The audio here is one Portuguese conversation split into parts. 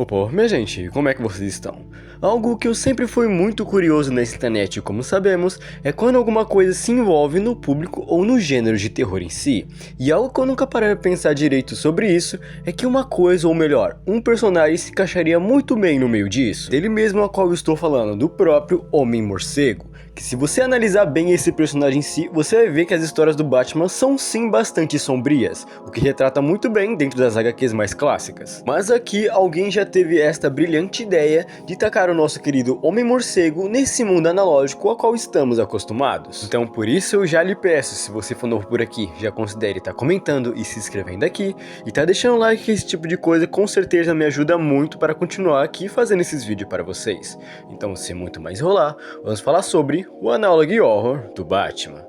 Opa, minha gente, como é que vocês estão? Algo que eu sempre fui muito curioso nessa internet, como sabemos, é quando alguma coisa se envolve no público ou no gênero de terror em si. E algo que eu nunca parei a pensar direito sobre isso é que uma coisa, ou melhor, um personagem se encaixaria muito bem no meio disso. Dele mesmo a qual eu estou falando, do próprio Homem-Morcego. Que se você analisar bem esse personagem em si, você vai ver que as histórias do Batman são sim bastante sombrias, o que retrata muito bem dentro das HQs mais clássicas. Mas aqui alguém já teve esta brilhante ideia de tacar o nosso querido Homem-Morcego nesse mundo analógico ao qual estamos acostumados. Então por isso eu já lhe peço, se você for novo por aqui, já considere estar comentando e se inscrevendo aqui, e tá deixando um like, que esse tipo de coisa com certeza me ajuda muito para continuar aqui fazendo esses vídeos para vocês. Então sem muito mais enrolar, vamos falar sobre o Analogue Horror do Batman.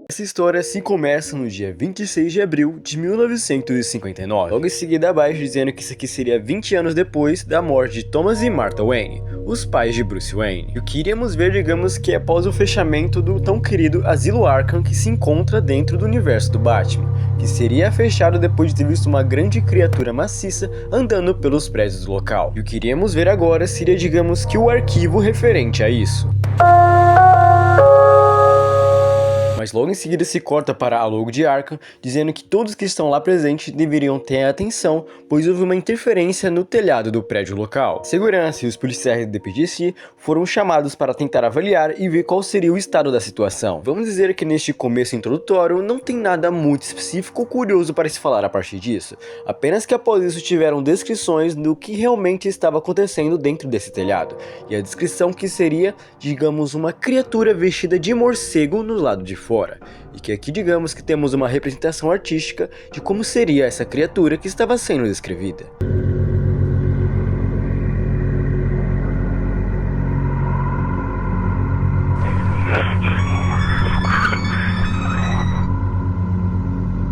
Essa história se começa no dia 26 de abril de 1959, logo em seguida abaixo dizendo que isso aqui seria 20 anos depois da morte de Thomas e Martha Wayne, os pais de Bruce Wayne. E o que iríamos ver, digamos que é após o fechamento do tão querido Asilo Arkham, que se encontra dentro do universo do Batman, que seria fechado depois de ter visto uma grande criatura maciça andando pelos prédios do local. E o que iríamos ver agora seria, digamos que o arquivo referente a isso. Mas logo em seguida se corta para a logo de Arkham, dizendo que todos que estão lá presentes deveriam ter atenção, pois houve uma interferência no telhado do prédio local. Segurança e os policiais do DPGC foram chamados para tentar avaliar e ver qual seria o estado da situação. Vamos dizer que neste começo introdutório não tem nada muito específico ou curioso para se falar a partir disso, apenas que após isso tiveram descrições do que realmente estava acontecendo dentro desse telhado, e a descrição que seria, digamos, uma criatura vestida de morcego no lado de fora. E que aqui digamos que temos uma representação artística de como seria essa criatura que estava sendo descrevida.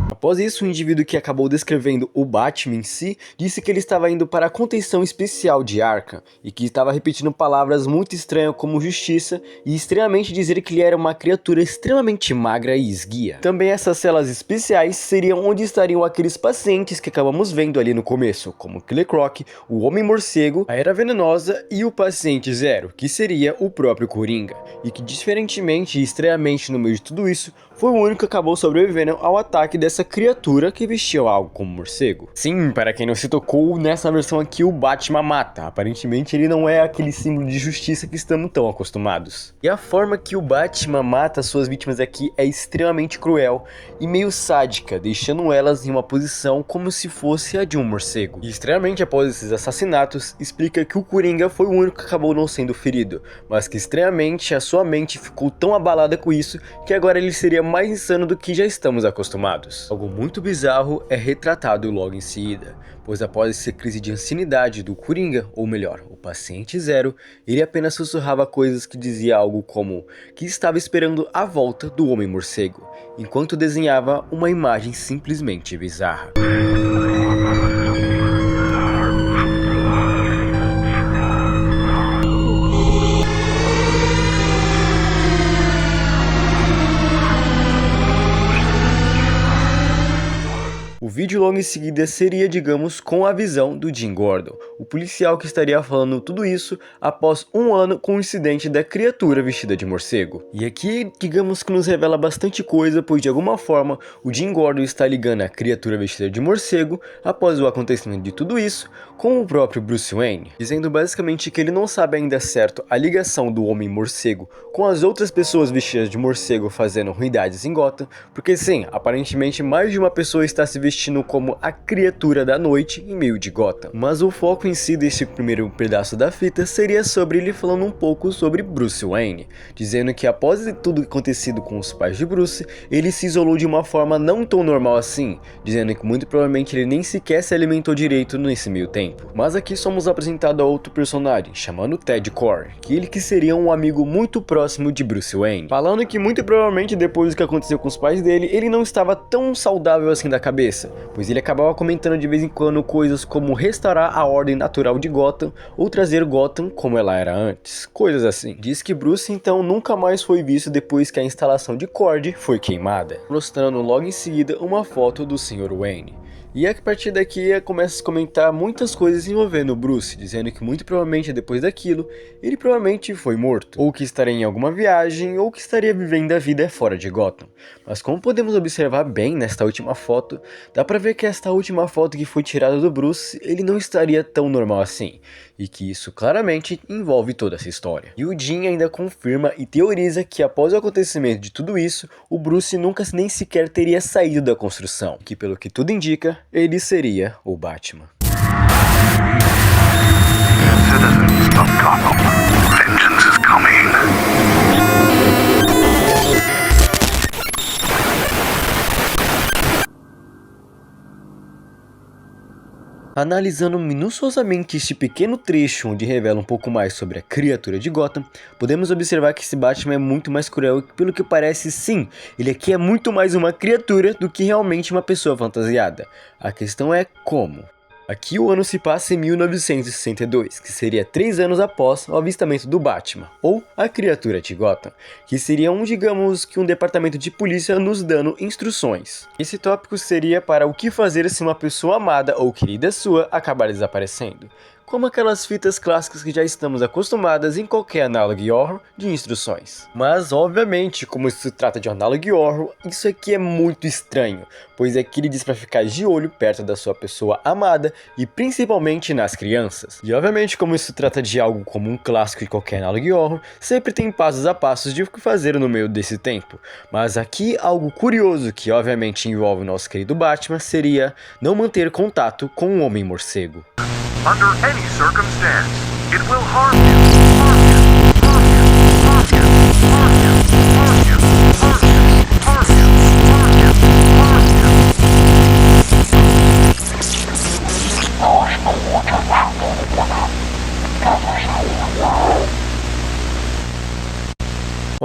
Após isso, o indivíduo que acabou descrevendo o Batman em si, disse que ele estava indo para a contenção especial de Arkham, e que estava repetindo palavras muito estranhas como justiça, e extremamente dizer que ele era uma criatura extremamente magra e esguia. Também essas celas especiais seriam onde estariam aqueles pacientes que acabamos vendo ali no começo, como Killer Croc, o Homem-Morcego, a Era Venenosa e o Paciente Zero, que seria o próprio Coringa, e que diferentemente e estranhamente no meio de tudo isso, foi o único que acabou sobrevivendo ao ataque dessa criatura que vestia algo como morcego. Sim, para quem não se tocou, nessa versão aqui o Batman mata. Aparentemente ele não é aquele símbolo de justiça que estamos tão acostumados. E a forma que o Batman mata suas vítimas aqui é extremamente cruel e meio sádica, deixando elas em uma posição como se fosse a de um morcego. E extremamente após esses assassinatos, explica que o Coringa foi o único que acabou não sendo ferido, mas que extremamente a sua mente ficou tão abalada com isso que agora ele seria mais insano do que já estamos acostumados. Algo muito bizarro é retratado logo em seguida, pois após essa crise de insanidade do Coringa, ou melhor, o Paciente Zero, ele apenas sussurrava coisas que dizia algo como que estava esperando a volta do Homem-Morcego, enquanto desenhava uma imagem simplesmente bizarra. O vídeo logo em seguida seria, digamos, com a visão do Jim Gordon, o policial que estaria falando tudo isso após um ano com o incidente da criatura vestida de morcego. E aqui, digamos que nos revela bastante coisa, pois de alguma forma o Jim Gordon está ligando a criatura vestida de morcego após o acontecimento de tudo isso com o próprio Bruce Wayne, dizendo basicamente que ele não sabe ainda certo a ligação do Homem-Morcego com as outras pessoas vestidas de morcego fazendo ruindades em Gotham, porque sim, aparentemente mais de uma pessoa está se vestindo como a criatura da noite em meio de Gotham. Mas o foco em si desse primeiro pedaço da fita seria sobre ele falando um pouco sobre Bruce Wayne, dizendo que após tudo acontecido com os pais de Bruce, ele se isolou de uma forma não tão normal assim, dizendo que muito provavelmente ele nem sequer se alimentou direito nesse meio tempo. Mas aqui somos apresentados a outro personagem, chamado Ted Kord, que seria um amigo muito próximo de Bruce Wayne, falando que muito provavelmente depois do que aconteceu com os pais dele, ele não estava tão saudável assim da cabeça, pois ele acabava comentando de vez em quando coisas como restaurar a ordem ordem natural de Gotham ou trazer Gotham como ela era antes, coisas assim. Diz que Bruce então nunca mais foi visto depois que a instalação de Cord foi queimada, mostrando logo em seguida uma foto do Sr. Wayne. E a partir daqui começa a comentar muitas coisas envolvendo o Bruce, dizendo que muito provavelmente depois daquilo, ele provavelmente foi morto, ou que estaria em alguma viagem, ou que estaria vivendo a vida fora de Gotham. Mas como podemos observar bem nesta última foto, dá pra ver que esta última foto que foi tirada do Bruce, ele não estaria tão normal assim, e que isso claramente envolve toda essa história. E o Jim ainda confirma e teoriza que após o acontecimento de tudo isso, o Bruce nunca nem sequer teria saído da construção, que pelo que tudo indica, ele seria o Batman. Citizens of Gotham, vengeance is coming. Analisando minuciosamente este pequeno trecho onde revela um pouco mais sobre a criatura de Gotham, podemos observar que esse Batman é muito mais cruel e pelo que parece sim, ele aqui é muito mais uma criatura do que realmente uma pessoa fantasiada. A questão é como. Aqui o ano se passa em 1962, que seria 3 anos após o avistamento do Batman, ou a criatura de Gotham, que seria digamos que um departamento de polícia nos dando instruções. Esse tópico seria para o que fazer se uma pessoa amada ou querida sua acabar desaparecendo, como aquelas fitas clássicas que já estamos acostumadas em qualquer análogo horror de instruções. Mas, obviamente, como se trata de um análogo horror, isso aqui é muito estranho, pois aqui ele diz para ficar de olho perto da sua pessoa amada e principalmente nas crianças. E obviamente, como isso trata de algo como um clássico de qualquer análogo horror, sempre tem passos a passos de o que fazer no meio desse tempo. Mas aqui algo curioso que obviamente envolve o nosso querido Batman seria não manter contato com o Homem-Morcego. Under any circumstance, it will harm you, harm you, harm you, harm you, harm you, harm you, harm you, harm you, harm you, harm you.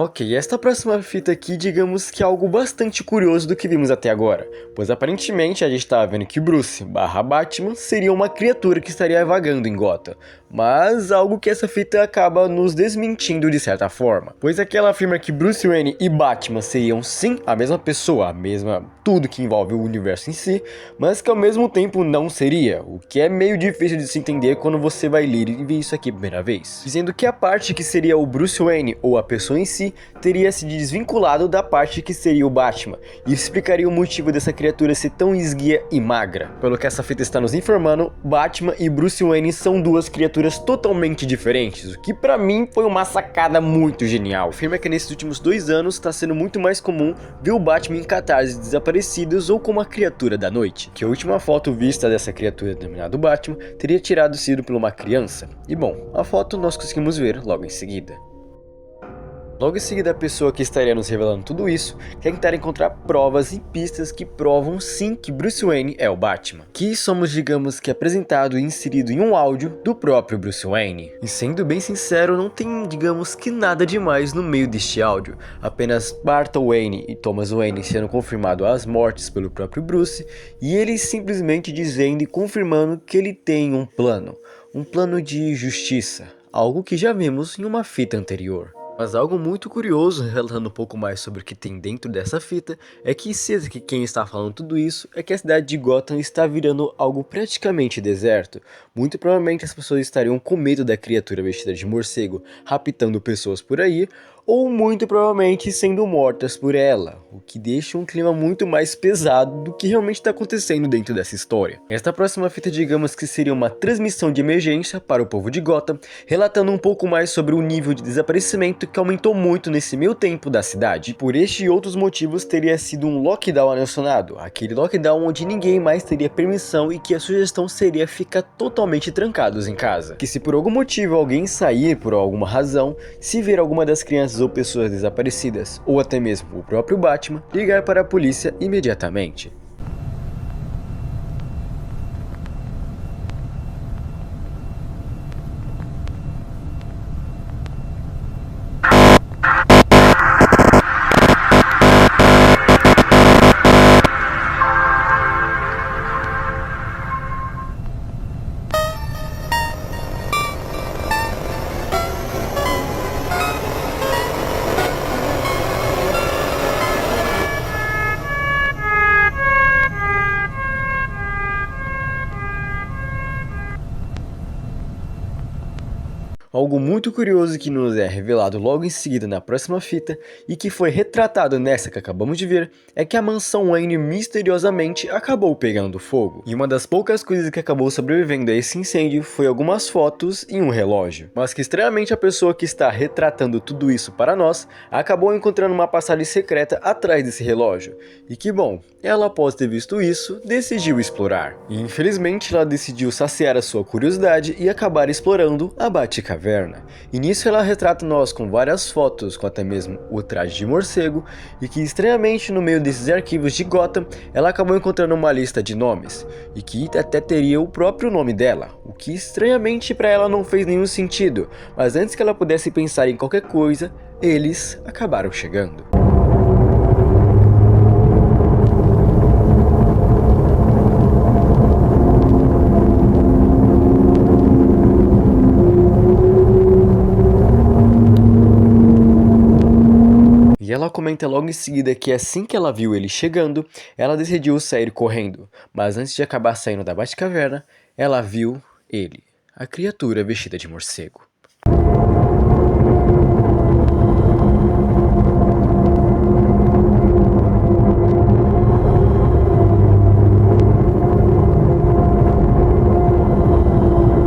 Ok, esta próxima fita aqui, digamos que é algo bastante curioso do que vimos até agora, pois aparentemente a gente estava vendo que Bruce / Batman seria uma criatura que estaria vagando em Gotham, mas algo que essa fita acaba nos desmentindo de certa forma, pois aqui ela afirma que Bruce Wayne e Batman seriam sim a mesma pessoa, a mesma tudo que envolve o universo em si, mas que ao mesmo tempo não seria, o que é meio difícil de se entender quando você vai ler e ver isso aqui a primeira vez, dizendo que a parte que seria o Bruce Wayne ou a pessoa em si teria se desvinculado da parte que seria o Batman, e isso explicaria o motivo dessa criatura ser tão esguia e magra. Pelo que essa fita está nos informando, Batman e Bruce Wayne são duas criaturas totalmente diferentes, o que pra mim foi uma sacada muito genial. Afirma que nesses últimos 2 anos está sendo muito mais comum ver o Batman em catarses desaparecidos ou como a criatura da noite, que a última foto vista dessa criatura denominada Batman teria sido por uma criança, e bom, a foto nós conseguimos ver logo em seguida. Logo em seguida, a pessoa que estaria nos revelando tudo isso quer tentar encontrar provas e pistas que provam sim que Bruce Wayne é o Batman, que somos digamos que apresentado e inserido em um áudio do próprio Bruce Wayne. E sendo bem sincero, não tem digamos que nada demais no meio deste áudio, apenas Martha Wayne e Thomas Wayne sendo confirmado as mortes pelo próprio Bruce, e ele simplesmente dizendo e confirmando que ele tem um plano de justiça, algo que já vimos em uma fita anterior. Mas algo muito curioso, relatando um pouco mais sobre o que tem dentro dessa fita, é que certeza que quem está falando tudo isso é que a cidade de Gotham está virando algo praticamente deserto. Muito provavelmente as pessoas estariam com medo da criatura vestida de morcego raptando pessoas por aí, ou muito provavelmente sendo mortas por ela, o que deixa um clima muito mais pesado do que realmente está acontecendo dentro dessa história. Esta próxima fita digamos que seria uma transmissão de emergência para o povo de Gotham, relatando um pouco mais sobre o nível de desaparecimento que aumentou muito nesse meio tempo da cidade. E por este e outros motivos teria sido um lockdown anunciado, aquele lockdown onde ninguém mais teria permissão e que a sugestão seria ficar totalmente trancados em casa. Que se por algum motivo alguém sair por alguma razão, se ver alguma das crianças ou pessoas desaparecidas, ou até mesmo o próprio Batman, ligar para a polícia imediatamente. Algo muito curioso que nos é revelado logo em seguida na próxima fita, e que foi retratado nessa que acabamos de ver, é que a mansão Wayne misteriosamente acabou pegando fogo. E uma das poucas coisas que acabou sobrevivendo a esse incêndio foi algumas fotos e um relógio. Mas que estranhamente a pessoa que está retratando tudo isso para nós, acabou encontrando uma passagem secreta atrás desse relógio. E que bom, ela após ter visto isso, decidiu explorar. E infelizmente ela decidiu saciar a sua curiosidade e acabar explorando a Batcaverna. E nisso ela retrata nós com várias fotos, com até mesmo o traje de morcego, e que estranhamente no meio desses arquivos de Gotham, ela acabou encontrando uma lista de nomes, e que até teria o próprio nome dela, o que estranhamente para ela não fez nenhum sentido, mas antes que ela pudesse pensar em qualquer coisa, eles acabaram chegando. E ela comenta logo em seguida que assim que ela viu ele chegando, ela decidiu sair correndo, mas antes de acabar saindo da Batcaverna, ela viu ele, a criatura vestida de morcego.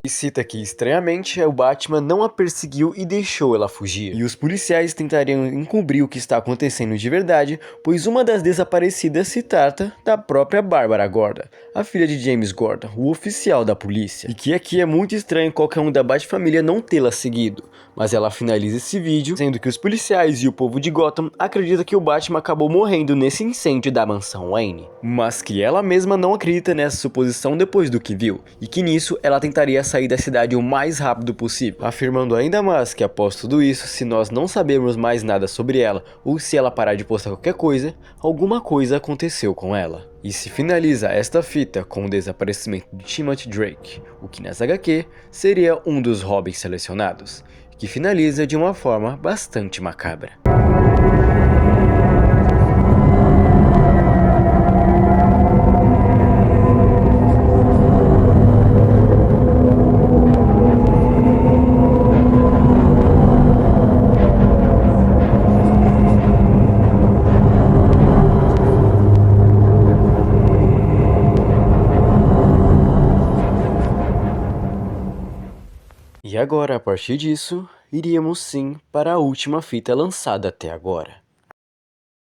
Cita que, estranhamente, o Batman não a perseguiu e deixou ela fugir. E os policiais tentariam encobrir o que está acontecendo de verdade, pois uma das desaparecidas se trata da própria Bárbara Gordon, a filha de James Gordon, o oficial da polícia. E que aqui é muito estranho qualquer um da Batfamília não tê-la seguido. Mas ela finaliza esse vídeo dizendo que os policiais e o povo de Gotham acreditam que o Batman acabou morrendo nesse incêndio da mansão Wayne. Mas que ela mesma não acredita nessa suposição depois do que viu, e que nisso ela tentaria sair da cidade o mais rápido possível, afirmando ainda mais que após tudo isso, se nós não sabermos mais nada sobre ela, ou se ela parar de postar qualquer coisa, alguma coisa aconteceu com ela. E se finaliza esta fita com o desaparecimento de Timothy Drake, o que nessa HQ seria um dos Robins selecionados, que finaliza de uma forma bastante macabra. E agora, a partir disso, iríamos sim para a última fita lançada até agora.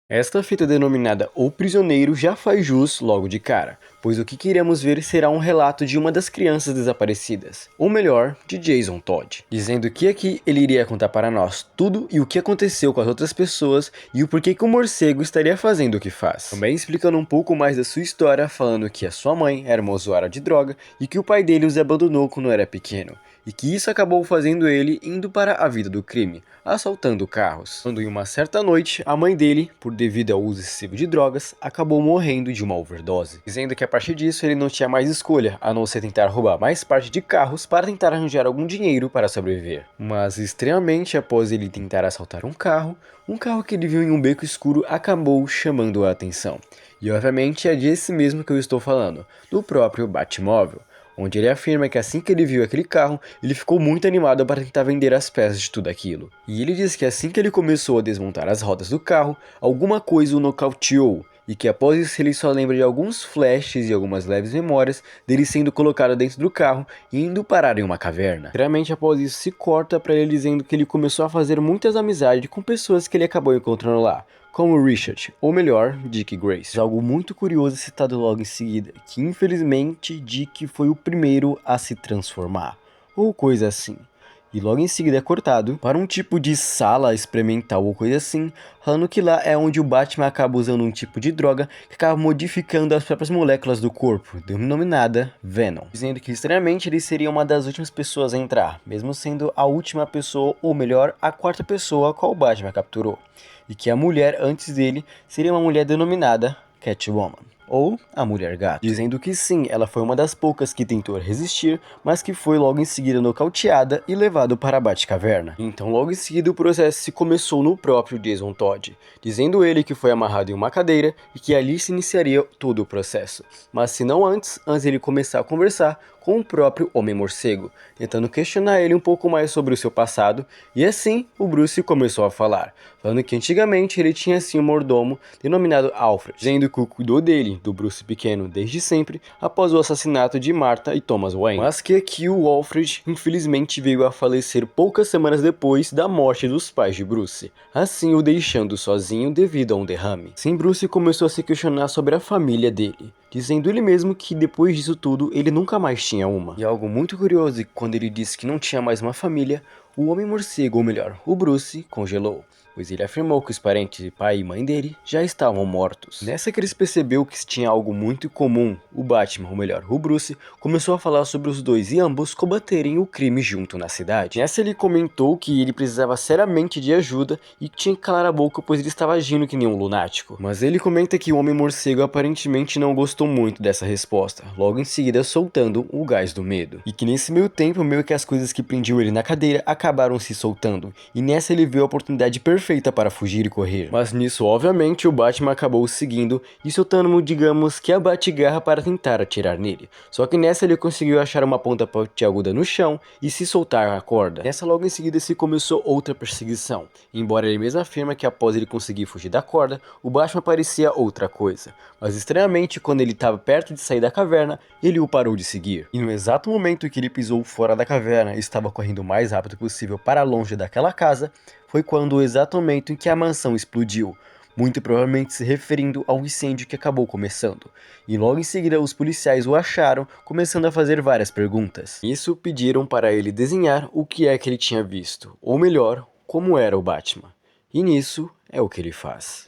Esta fita denominada O Prisioneiro já faz jus logo de cara, pois o que queremos ver será um relato de uma das crianças desaparecidas, ou melhor, de Jason Todd, dizendo que aqui ele iria contar para nós tudo e o que aconteceu com as outras pessoas e o porquê que o morcego estaria fazendo o que faz. Também explicando um pouco mais da sua história, falando que a sua mãe era uma usuária de droga e que o pai dele os abandonou quando era pequeno, e que isso acabou fazendo ele indo para a vida do crime, assaltando carros. Quando em uma certa noite, a mãe dele, por devido ao uso excessivo de drogas, acabou morrendo de uma overdose, dizendo que a partir disso ele não tinha mais escolha, a não ser tentar roubar mais parte de carros para tentar arranjar algum dinheiro para sobreviver. Mas extremamente após ele tentar assaltar um carro que ele viu em um beco escuro acabou chamando a atenção. E obviamente é desse mesmo que eu estou falando, do próprio Batmóvel, onde ele afirma que assim que ele viu aquele carro, ele ficou muito animado para tentar vender as peças de tudo aquilo. E ele diz que assim que ele começou a desmontar as rodas do carro, alguma coisa o nocauteou, e que após isso ele só lembra de alguns flashes e algumas leves memórias dele sendo colocado dentro do carro e indo parar em uma caverna. Realmente após isso se corta para ele dizendo que ele começou a fazer muitas amizades com pessoas que ele acabou encontrando lá, como Richard, ou melhor, Dick Grayson. Algo muito curioso citado logo em seguida, que infelizmente Dick foi o primeiro a se transformar, ou coisa assim. E logo em seguida é cortado para um tipo de sala experimental ou coisa assim, falando que lá é onde o Batman acaba usando um tipo de droga que acaba modificando as próprias moléculas do corpo, denominada Venom. Dizendo que estranhamente ele seria uma das últimas pessoas a entrar, mesmo sendo a última pessoa, ou melhor, a quarta pessoa a qual o Batman capturou. E que a mulher antes dele seria uma mulher denominada Catwoman. ou a Mulher Gato, dizendo que sim, ela foi uma das poucas que tentou resistir, mas que foi logo em seguida nocauteada e levado para a Batcaverna. Então logo em seguida o processo se começou no próprio Jason Todd, dizendo ele que foi amarrado em uma cadeira e que ali se iniciaria todo o processo, mas se não antes ele começar a conversar com o próprio Homem-Morcego, tentando questionar ele um pouco mais sobre o seu passado, e assim o Bruce começou a falar, falando que antigamente ele tinha sim um mordomo denominado Alfred, dizendo que cuidou dele, do Bruce pequeno, desde sempre, após o assassinato de Martha e Thomas Wayne, mas que aqui o Alfred infelizmente veio a falecer poucas semanas depois da morte dos pais de Bruce, assim o deixando sozinho devido a um derrame. Sim, Bruce começou a se questionar sobre a família dele, dizendo ele mesmo que depois disso tudo ele nunca mais tinha uma. E algo muito curioso é que quando ele disse que não tinha mais uma família, o Homem-Morcego, ou melhor, o Bruce, congelou, pois ele afirmou que os parentes de pai e mãe dele já estavam mortos. Nessa que eles percebeu que tinha algo muito comum, o Batman, ou melhor, o Bruce, começou a falar sobre os dois e ambos combaterem o crime junto na cidade. Nessa ele comentou que ele precisava seriamente de ajuda e tinha que calar a boca pois ele estava agindo que nem um lunático. Mas ele comenta que o Homem-Morcego aparentemente não gostou muito dessa resposta, logo em seguida soltando o gás do medo. E que nesse meio tempo, meio que as coisas que prendiam ele na cadeira acabaram se soltando, e nessa ele viu a oportunidade perfeita para fugir e correr. Mas nisso, obviamente, o Batman acabou seguindo e soltando, digamos que a Batgarra para tentar atirar nele. Só que nessa ele conseguiu achar uma ponta pontiaguda no chão e se soltar a corda. Nessa logo em seguida se começou outra perseguição, embora ele mesmo afirma que após ele conseguir fugir da corda, o Batman parecia outra coisa. Mas estranhamente, quando ele estava perto de sair da caverna, ele o parou de seguir. E no exato momento que ele pisou fora da caverna e estava correndo o mais rápido possível para longe daquela casa, foi quando o exato momento em que a mansão explodiu, muito provavelmente se referindo ao incêndio que acabou começando. E logo em seguida os policiais o acharam, começando a fazer várias perguntas. Isso pediram para ele desenhar o que é que ele tinha visto, ou melhor, como era o Batman. E nisso é o que ele faz.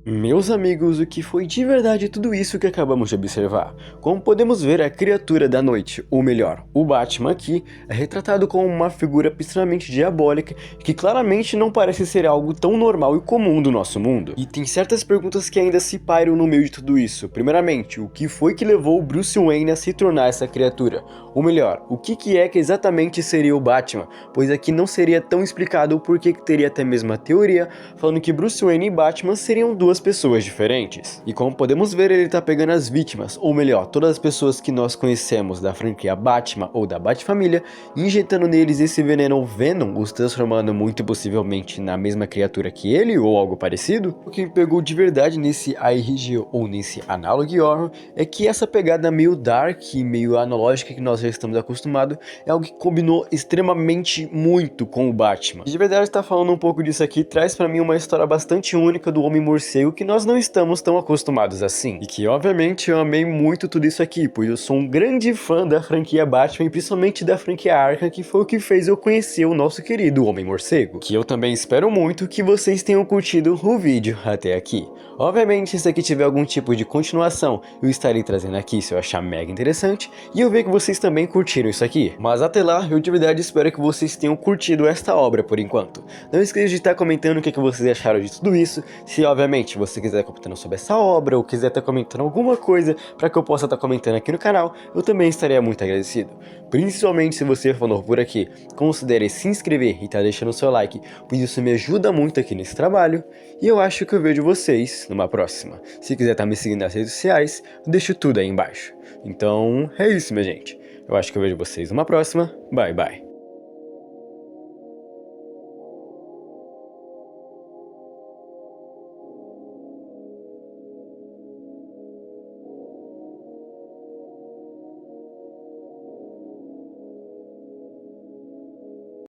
Meus amigos, o que foi de verdade tudo isso que acabamos de observar? Como podemos ver, a criatura da noite, ou melhor, o Batman aqui, é retratado como uma figura extremamente diabólica que claramente não parece ser algo tão normal e comum do nosso mundo. E tem certas perguntas que ainda se pairam no meio de tudo isso. Primeiramente, o que foi que levou o Bruce Wayne a se tornar essa criatura? Ou melhor, o que é que exatamente seria o Batman? Pois aqui não seria tão explicado o porquê que teria até mesmo a teoria falando que Bruce Wayne e Batman seriam duas pessoas diferentes. E como podemos ver, ele tá pegando as vítimas, ou melhor, todas as pessoas que nós conhecemos da franquia Batman ou da Batfamília, e injetando neles esse veneno Venom, os transformando muito possivelmente na mesma criatura que ele ou algo parecido. O que me pegou de verdade nesse ARG ou nesse Analog Horror é que essa pegada meio dark e meio analógica que nós já estamos acostumados é algo que combinou extremamente muito com o Batman. E de verdade estar falando um pouco disso aqui traz pra mim uma história bastante única do Homem-Morcego que nós não estamos tão acostumados assim. E que obviamente eu amei muito tudo isso aqui, pois eu sou um grande fã da franquia Batman e principalmente da franquia Arkham, que foi o que fez eu conhecer o nosso querido Homem-Morcego. Que eu também espero muito que vocês tenham curtido o vídeo até aqui. Obviamente, se aqui tiver algum tipo de continuação, eu estarei trazendo aqui se eu achar mega interessante, e eu ver que vocês também curtiram isso aqui. Mas até lá, eu de verdade espero que vocês tenham curtido esta obra por enquanto. Não esqueça de estar comentando o que vocês acharam de tudo isso, se obviamente você quiser comentando sobre essa obra, ou quiser estar comentando alguma coisa para que eu possa estar comentando aqui no canal, eu também estaria muito agradecido. Principalmente se você for novo por aqui, considere se inscrever e tá deixando o seu like, pois isso me ajuda muito aqui nesse trabalho, e eu acho que eu vejo vocês numa próxima. Se quiser estar me seguindo nas redes sociais, eu deixo tudo aí embaixo. Então, é isso, minha gente. Eu acho que eu vejo vocês numa próxima. Bye, bye.